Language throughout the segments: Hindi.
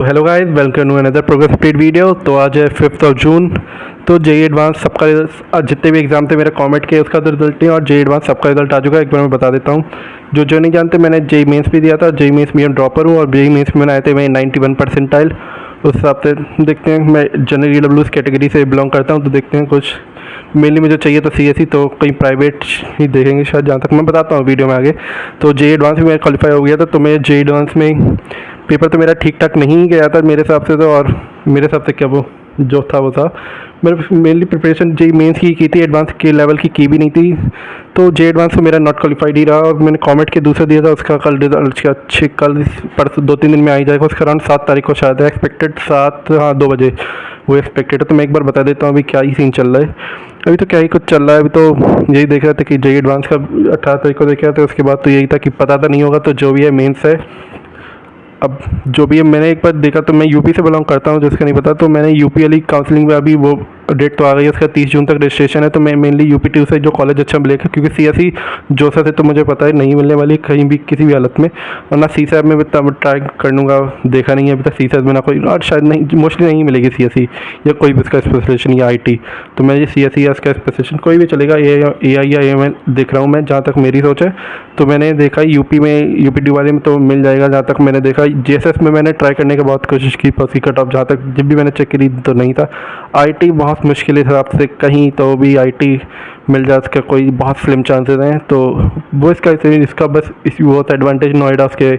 Hello guys, welcome to another progress update video. तो आज है 5 जून। तो जेई एडवांस सबका जितने भी एग्जाम थे मेरे कमेंट के उसका रिजल्ट नहीं, और जेई एडवांस सबका रिजल्ट आ चुका है। एक बार मैं बता देता हूँ, जो नहीं जानते, मैंने जेई मेंस भी दिया था। जेई मेंस में मैं ड्रॉपर हूँ और जेई मेंस में मैंने आए थे मैं 91 परसेंटाइल। उस हिसाब से देखते हैं, मैं जनरल ईडब्ल्यूएस कैटेगरी से बिलोंग करता हूँ। तो देखते हैं, कुछ मेनली मुझे चाहिए तो सीएसई, तो कहीं प्राइवेट ही देखेंगे शायद, जहाँ तक मैं बताता हूँ वीडियो में आगे। तो जेई एडवांस में मैं क्वालिफाई हो गया था। तो मैं जेई एडवांस में पेपर तो मेरा ठीक ठाक नहीं गया था मेरे हिसाब से, तो और मेरे हिसाब से क्या वो जो था वो था। मैंने मेनली प्रिपरेशन जेई मेंस की थी, एडवांस के लेवल की भी नहीं थी। तो जेई एडवांस में मेरा नॉट क्वालिफाइड ही रहा, और मैंने कॉमेट के दूसरा दिया था। उसका कल रिजल्ट अच्छे कल परसों 2-3 दिन में आ ही जाएगा। उसका अराउंड 7 तारीख को शायद है एक्सपेक्टेड, 7 हाँ 2 बजे वो एक्सपेक्टेड है। तो मैं एक बार बता देता हूँ अभी क्या ही सीन चल रहा है। अभी तो क्या ही कुछ चल रहा है। अभी तो यही देख रहा था कि जेई एडवांस का 18 तारीख को देख रहा था। उसके बाद तो यही था कि पता तो नहीं होगा, तो जो भी है मेंस है। अब जो भी है, मैंने एक बार देखा तो मैं यूपी से बिलोंग करता हूँ, जिसका नहीं पता। तो मैंने यूपी वाली काउंसलिंग में अभी वो डेट तो आ गई है, उसका 30 जून तक रजिस्ट्रेशन है। तो मैं मेनली यूपी टू से जो कॉलेज अच्छा मिलेगा, क्योंकि सीएसई जोसा से तो मुझे पता है नहीं मिलने वाली कहीं भी किसी भी हालत में। और ना सीसैब में भी ट्राई कर लूँगा, देखा नहीं है अभी तक सीसैब में ना कोई, और शायद नहीं, मोस्टली नहीं मिलेगी सीएसई या कोई भी इसका स्पेशलाइजेशन या आईटी। तो मैं ये सीएसई या इसका स्पेशलाइजेशन कोई भी चलेगा, एआई या एएमएल देख रहा हूँ मैं, जहाँ तक मेरी सोच है। तो मैंने देखा यूपी में, यूपी डी वाले में तो मिल जाएगा जहाँ तक मैंने देखा। जेएसएस में मैंने ट्राई करने की बहुत कोशिश की, पर कट ऑफ जहाँ तक जब भी मैंने चेक करी तो नहीं था। आईटी बहुत मुश्किल हिसाब से कहीं तो भी आईटी मिल जाए, इसका कोई बहुत स्लिम चांसेस हैं। तो वो इसका बस इस वो था एडवांटेज, नोएडा उसके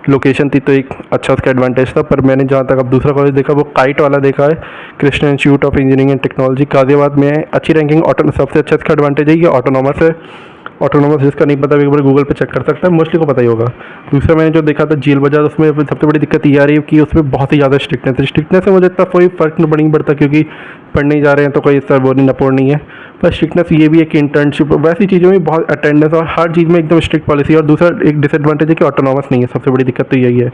लोकेशन थी तो एक अच्छा उसका एडवांटेज था। पर मैंने जहाँ तक अब दूसरा कॉलेज देखा वो काइट वाला देखा है, Krishna institute of engineering and technology Ghaziabad में है। अच्छी रैंकिंग, सबसे अच्छा इसका एडवांटेज है कि ऑटोनॉमस है। ऑटोनॉमस जिसका नहीं पता एक बार गूगल पे चेक कर सकता है, मोस्टली को पता ही होगा। दूसरा मैंने जो देखा था जेल बाजार, उसमें सबसे बड़ी दिक्कत ये आ रही है कि उसमें बहुत ही ज़्यादा स्ट्रिक्टनेस है। स्ट्रिक्टनेस से मुझे इतना कोई फ़र्क नहीं पड़ता, क्योंकि पढ़ने ही जा रहे हैं तो कोई सर वो नहीं नपोड़ नहीं है। पर स्ट्रिक्टनेस ये भी है कि इंटर्नशिप वैसी चीज़ों में बहुत अटेंडेंस और हर चीज़ में एकदम स्ट्रिक्ट पॉलिसी। और दूसरा एक डिसएडवांटेज है कि ऑटोनॉमस नहीं है, सबसे बड़ी दिक्कत तो यही है।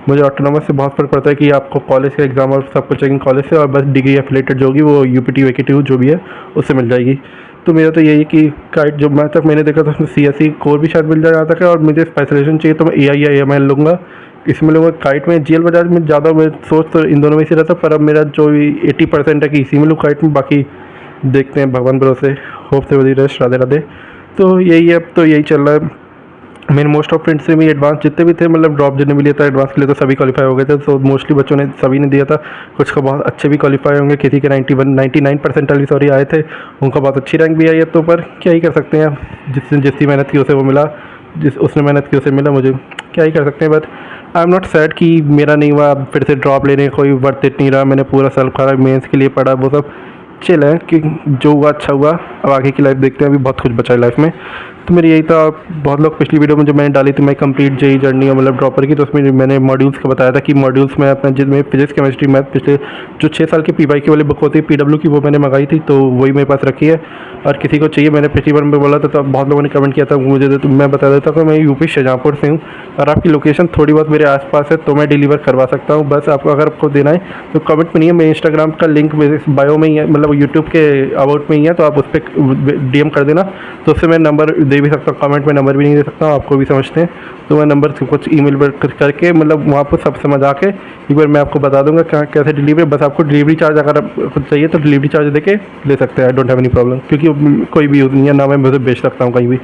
मुझे ऑटोनॉमस से बहुत फ़र्क पड़ता है कि आपको कॉलेज का एग्जाम और सब कुछ चेकिंग कॉलेज से, और बस डिग्री एफिलेटेड जो होगी वो यूपीटी वेकेटी जो भी है उससे मिल जाएगी। तो मेरा तो यही है कि काइट जो मैं तक मैंने देखा था उसमें सीएसई कोर भी शायद मिल जाए जहाँ तक है। और मुझे स्पेशलाइजेशन चाहिए तो मैं एआई या एएमएल लूँगा, इसमें लूँगा। काइट में जेल बाजार में ज़्यादा मैं सोच तो इन दोनों में से रहता, पर अब मेरा जो 80% है कि इसी में लूँ काइट में। बाकी देखते हैं, भगवान भरोसे, होप से बड़ी रेस्ट, राधे राधे। तो यही है, अब तो यही चल रहा है। मेरे मोस्ट ऑफ फ्रेंड्स से भी एडवांस जितने भी थे, मतलब ड्रॉप जितने भी लिया था एडवांस के लिए, तो सभी क्वालिफाई हो गए थे। तो मोस्टली बच्चों ने सभी ने दिया था। कुछ का बहुत अच्छे भी क्वालिफाई होंगे, किसी के 99 परसेंटाइल सॉरी आए थे, उनका बहुत अच्छी रैंक भी आई है। तो पर क्या ही कर सकते हैं, जिसने जितनी मेहनत की उसे वो मिला, जिस उसने मेहनत की उसे मिला। मुझे क्या ही कर सकते हैं। But I am not sad कि मेरा नहीं हुआ। फिर से ड्रॉप लेने का कोई वर्थ इट नहीं रहा। मैंने पूरा साल खरा मेंस के लिए पढ़ा, वो सब चिल है कि जो हुआ अच्छा हुआ। अब आगे की लाइफ देखते हैं, अभी बहुत कुछ बचा है लाइफ में। तो मेरी यही था। बहुत लोग पिछली वीडियो में जो मैंने डाली थी मैं कंप्लीट जेई जर्नी और मतलब ड्रॉपर की, तो उसमें मैंने मॉड्यूल्स का बताया था कि मॉड्यूल्स में अपना जिसमें फिजिक्स केमिस्ट्री मैथ पिछले जो 6 साल की पीवाईक्यू वाली बुक होती है पीडब्ल्यू की, वो मैंने मंगाई थी। तो वही मेरे पास रखी है, और किसी को चाहिए मैंने पिछली बार में बोला था तो बहुत लोगों ने कमेंट किया था मुझे। तो मैं बता देता हूँ कि मैं यूपी शाहजहाँपुर से हूँ, और आपकी लोकेशन थोड़ी बहुत मेरे आसपास है तो मैं डिलीवर करवा सकता हूँ। बस आपको अगर आपको देना है तो कमेंट में नहीं है, मैं इंस्टाग्राम का लिंक मेरे बायो में ही है, मतलब यूट्यूब के अबाउट में ही है, तो आप उस पर डीएम कर देना। तो उससे मैं नंबर दे भी सकता हूँ, कमेंट में नंबर भी नहीं दे सकता हूँ, आपको भी समझते हैं। तो मैं नंबर कुछ ईमेल पर करके, मतलब वहाँ पर सब समझ आके एक बार मैं आपको बता दूंगा कैसे डिलीवरी। बस आपको डिलीवरी चार्ज अगर आपको चाहिए तो डिलीवरी चार्ज दे के ले सकते हैं, I don't have any problem, क्योंकि कोई भी यूज़ नहीं है ना, मैं मुझे बेच सकता हूँ कहीं भी।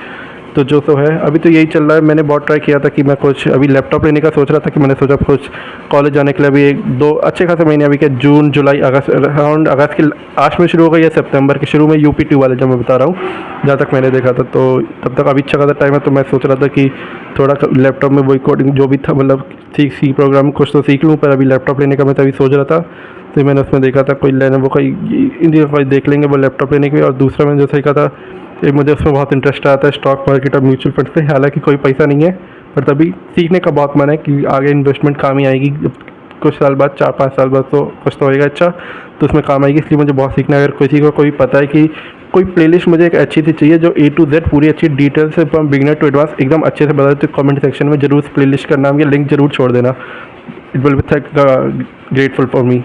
तो जो तो है अभी तो यही चल रहा है। मैंने बहुत ट्राई किया था कि मैं कुछ अभी लैपटॉप लेने का सोच रहा था, कि मैंने सोचा कुछ कॉलेज जाने के लिए अभी 1-2 अच्छे खासे महीने, अभी के जून जुलाई अगस्त, अराउंड अगस्त के लास्ट में शुरू हो गई या सितंबर के शुरू में यूपी2 वाले जो मैं बता रहा हूँ जहाँ तक मैंने देखा था। तो तब तक अभी अच्छा खासा टाइम है, तो मैं सोच रहा था कि थोड़ा लैपटॉप में वही कोडिंग जो भी था, मतलब सी प्रोग्राम कुछ तो सीख लूँ। पर अभी लैपटॉप लेने का मैं तभी सोच रहा था, तो मैंने उसमें देखा था कोई लेने वो कोई इंडिया कोई देख लेंगे वो लैपटॉप लेने के। और दूसरा मैंने जो सीखा था कि मुझे उसमें बहुत इंटरेस्ट आता है स्टॉक मार्केट और म्यूचुअल फंड पे। हालांकि कोई पैसा नहीं है, पर तभी सीखने का बहुत मन है कि आगे इन्वेस्टमेंट काम ही आएगी कुछ साल बाद, 4-5 साल बाद तो कुछ तो होएगा अच्छा, तो उसमें काम आएगी। इसलिए मुझे बहुत सीखना है। अगर किसी को कोई पता है कि कोई प्लेलिस्ट मुझे एक अच्छी सी चाहिए जो A to Z पूरी अच्छी डिटेल से फ्रॉम बिगिनर टू एडवांस एकदम अच्छे से बता, तो कमेंट सेक्शन में जरूर प्ले लिस्ट का नाम या लिंक जरूर छोड़ देना, it will be grateful for me.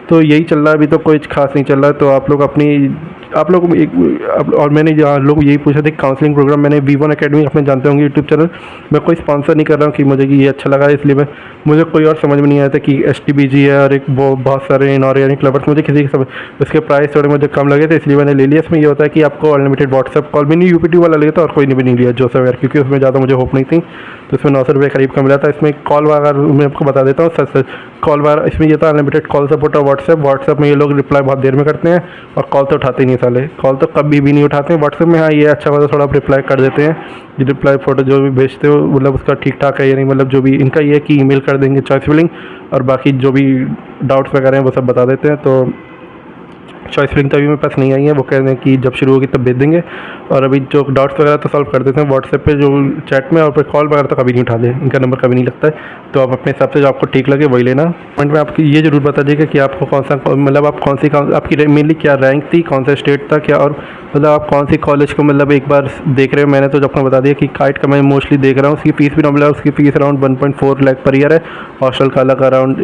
तो यही चल रहा है, अभी तो कोई खास नहीं चल रहा है। तो आप लोग अपनी आप लोग और मैंने जहाँ लोग यही पूछा था काउंसलिंग प्रोग्राम, मैंने V1 अकेडमी अपने जानते होंगे यूट्यूब चैनल, मैं कोई स्पॉन्सर नहीं कर रहा हूँ कि मुझे कि ये अच्छा लगा इसलिए मैं, मुझे कोई और समझ में नहीं आया था कि STBG है और एक वो बहुत सारे इनऑर्गेनिक लवर्स, मुझे किसी के समझ, उसके प्राइस थोड़े मुझे कम लगे थे इसलिए मैंने ले लिया। इसमें ये होता है कि आपको अनलिमिटेड व्हाट्सएप कॉल, मैंने UPT वाला लिया था और कोई भी नहीं लिया जो सब यार, क्योंकि उसमें ज़्यादा मुझे होप नहीं थी, तो इसमें 900 रुपये करीब का मिला था। इसमें कॉल वगैरह मैं आपको बता देता हूँ सच कॉल वगैरह इसमें ये था अनलिमिटेड कॉल सपोर्ट और व्हाट्सएप में ये लोग रिप्लाई बहुत देर में करते हैं और कॉल तो उठाते ही नहीं साले, कॉल तो कभी भी नहीं उठाते हैं। व्हाट्सएप में हाँ ये अच्छा होता है थोड़ा रिप्लाई कर देते हैं, जो रिप्लाई फ़ोटो जो भी भेजते हो मतलब उसका ठीक ठाक है या नहीं, मतलब जो भी इनका ये है कि ईमेल कर देंगे चॉइस फिलिंग, और बाकी जो भी डाउट्स वगैरह हैं वो सब बता देते हैं। तो चॉइस फिलिंग तो अभी मेरे पास नहीं आई है, वो कह रहे हैं कि जब शुरू होगी तब भेज देंगे, और अभी जो डाउट्स वगैरह तो सॉल्व कर देते हैं व्हाट्सएप पे जो चैट में, और फिर कॉल वगैरह तो कभी नहीं उठाते, इनका नंबर कभी नहीं लगता है। तो आप अपने हिसाब से जो आपको ठीक लगे वही लेना। पॉइंट में आपकी ये जरूर बता दीजिएगा कि आपको कौन सा मतलब आप कौन सी आपकी मेनली क्या रैंक थी, कौन सा स्टेट था क्या, और मतलब आप कौन सी कॉलेज को मतलब एक बार देख रहे हो। मैंने तो आपको बता दिया कि काइट का मैं मोस्टली देख रहा हूँ, उसकी फ़ीस भी नॉर्मल है, उसकी fees around 1.4 lakh per year है। हॉस्टल का अलग अराउंड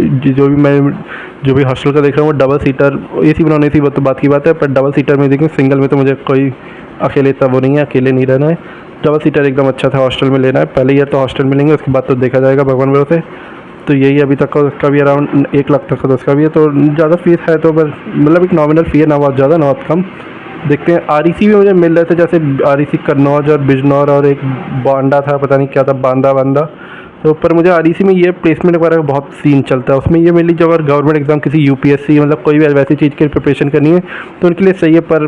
जो भी हॉस्टल का देख रहा हूँ वो double seater, AC non AC तो बात की बात है, पर डबल सीटर में देखें, सिंगल में तो मुझे कोई अकेले तब वो नहीं है, अकेले नहीं रहना है। डबल सीटर एकदम अच्छा था, हॉस्टल में लेना है, पहले ईयर तो हॉस्टल में लेंगे, उसके बाद तो देखा जाएगा भगवान भरोसे। तो यही अभी तक का उसका भी अराउंड 1 लाख तक का तो उसका भी है, तो ज़्यादा फीस है तो बस मतलब एक नॉमिनल फ़ी है, ना बहुत ज़्यादा ना बहुत कम। देखते हैं। REC भी मुझे मिल रहे थे, जैसे REC कन्नौज और बिजनौर और एक बांडा था, पता नहीं क्या था, बांदा। तो पर मुझे REC में ये प्लेसमेंट वगैरह का बहुत सीन चलता है, उसमें ये मेनली जो अगर गवर्नमेंट एग्ज़ाम किसी UPSC मतलब कोई भी वैसी चीज़ की प्रिपरेशन करनी है तो उनके लिए सही है। पर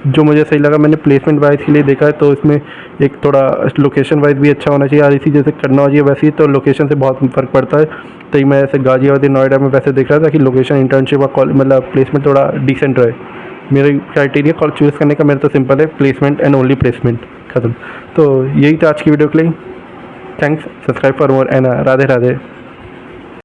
जो मुझे सही लगा, मैंने प्लेसमेंट वाइज के लिए देखा है तो इसमें एक थोड़ा लोकेशन वाइज भी अच्छा होना चाहिए। REC जैसे कन्नौज या वैसी तो लोकेशन से बहुत फ़र्क पड़ता है। तो मैं ऐसे गाजियाबाद नोएडा में वैसे देख रहा था कि लोकेशन इंटर्नशिप और मतलब प्लेसमेंट थोड़ा डिसेंट रहे। मेरे क्राइटेरिया कॉल चूज़ करने का मेरा तो सिंपल है, प्लेसमेंट एंड ओनली प्लेसमेंट, ख़त्म। तो यही था आज की वीडियो के लिए। Thanks, subscribe for more and Radhe Radhe.